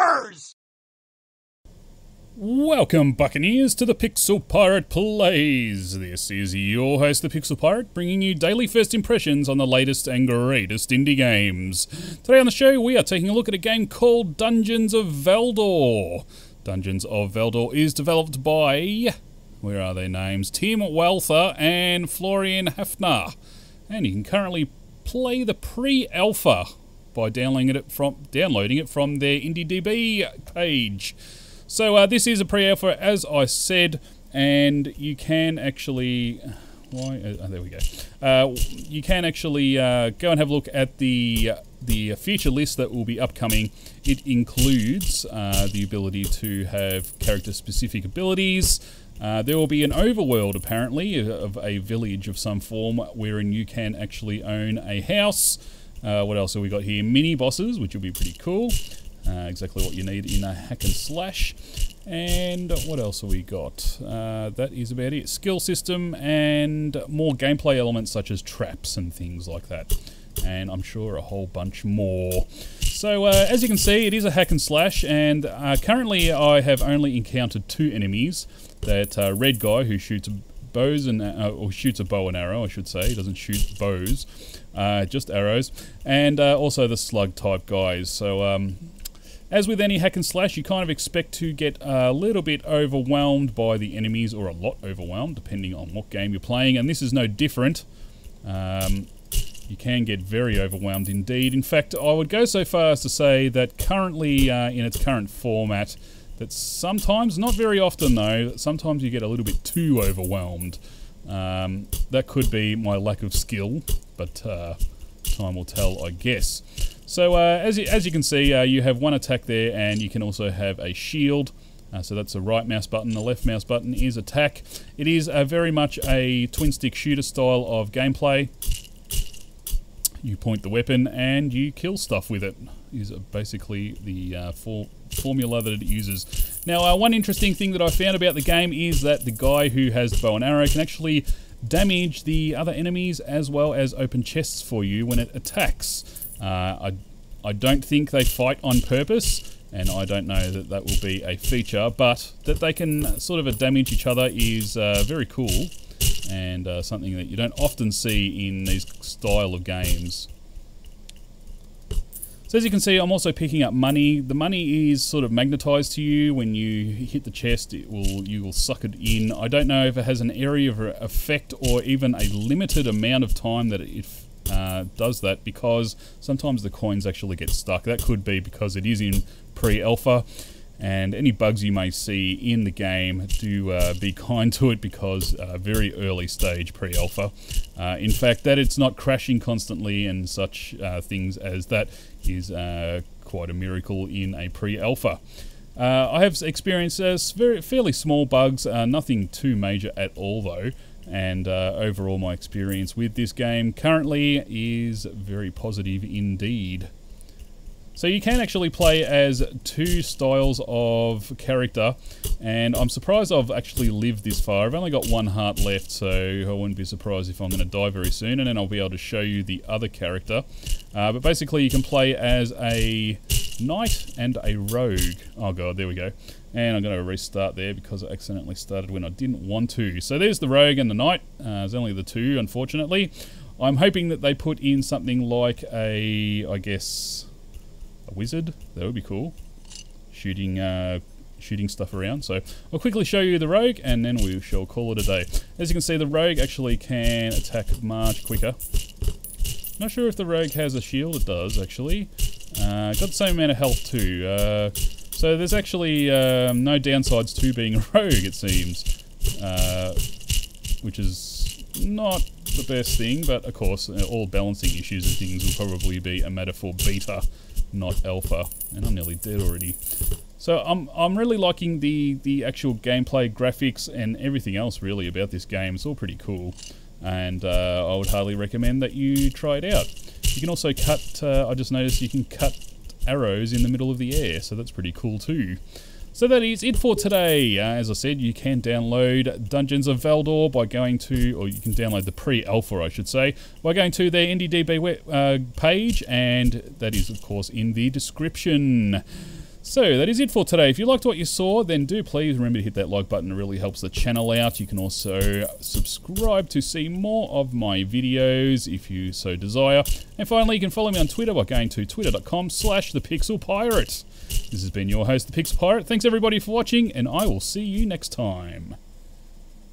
Motherfuckers! Welcome, Buccaneers, to the Pixel Pirate Plays. This is your host, the Pixel Pirate, bringing you daily first impressions on the latest and greatest indie games. Today on the show, we are taking a look at a game called Dungeons of Veldor. Dungeons of Veldor is developed by, where are their names? Tim Walther and Florian Hafner. And you can currently play the pre-alpha by downloading it from their IndieDB page. So this is a pre-alpha, as I said, and you can actually... there we go. You can actually go and have a look at the feature list that will be upcoming. It includes the ability to have character-specific abilities. There will be an overworld, apparently, of a village of some form, wherein you can actually own a house. What else have we got here? Mini-bosses, which will be pretty cool. Exactly what you need in a hack and slash. And what else have we got? That is about it. Skill system and more gameplay elements such as traps and things like that. And I'm sure a whole bunch more. So as you can see, it is a hack and slash, and currently I have only encountered two enemies. That red guy who shoots bows and or shoots a bow and arrow, I should say. He doesn't shoot bows, just arrows. And also the slug type guys. So as with any hack and slash, you kind of expect to get a little bit overwhelmed by the enemies, or a lot overwhelmed, depending on what game you're playing, and this is no different. You can get very overwhelmed indeed. In fact, I would go so far as to say that currently, in its current format, that sometimes, not very often though, sometimes you get a little bit too overwhelmed. That could be my lack of skill, but time will tell, I guess. So as you can see, you have one attack there, and you can also have a shield. So that's the right mouse button. The left mouse button is attack. It is very much a twin stick shooter style of gameplay. You point the weapon and you kill stuff with it, is basically the formula that it uses. Now one interesting thing that I found about the game is that the guy who has the bow and arrow can actually damage the other enemies as well as open chests for you when it attacks. I don't think they fight on purpose, and I don't know that that will be a feature, but that they can sort of damage each other is very cool, and something that you don't often see in these style of games. So as you can see, I'm also picking up money. The money is sort of magnetized to you. When you hit the chest, you will suck it in. I don't know if it has an area of effect or even a limited amount of time that it does that, because sometimes the coins actually get stuck. That could be because it is in pre-alpha, and any bugs you may see in the game, do be kind to it, because very early stage pre-alpha. In fact, that it's not crashing constantly and such things as that is quite a miracle in a pre-alpha. I have experienced fairly small bugs, nothing too major at all though. And overall my experience with this game currently is very positive indeed. So you can actually play as two styles of character, and I'm surprised I've actually lived this far. I've only got one heart left, so I wouldn't be surprised if I'm going to die very soon, and then I'll be able to show you the other character. But basically you can play as a knight and a rogue. Oh god, there we go. And I'm going to restart there because I accidentally started when I didn't want to. So there's the rogue and the knight. There's only the two, unfortunately. I'm hoping that they put in something like I guess, a wizard. That would be cool. Shooting stuff around. So I'll quickly show you the rogue, and then we shall call it a day. As you can see, the rogue actually can attack much quicker. Not sure if the rogue has a shield. It does, actually. Got the same amount of health too. So there's actually no downsides to being a rogue, it seems, which is not the best thing, but of course all balancing issues and things will probably be a matter for beta, not alpha, and I'm nearly dead already. So I'm really liking the actual gameplay, graphics, and everything else really about this game. It's all pretty cool, and I would highly recommend that you try it out. You can also cut, I just noticed you can cut arrows in the middle of the air, so that's pretty cool too. So that is it for today. As I said, you can download Dungeons of Veldor by going to, or you can download the pre-alpha, I should say, by going to their IndieDB page, and that is, of course, in the description. So that is it for today. If you liked what you saw, then do please remember to hit that like button. It really helps the channel out. You can also subscribe to see more of my videos if you so desire. And finally, you can follow me on Twitter by going to twitter.com/thepixelpirate. This has been your host, The Pixel Pirate. Thanks everybody for watching, and I will see you next time.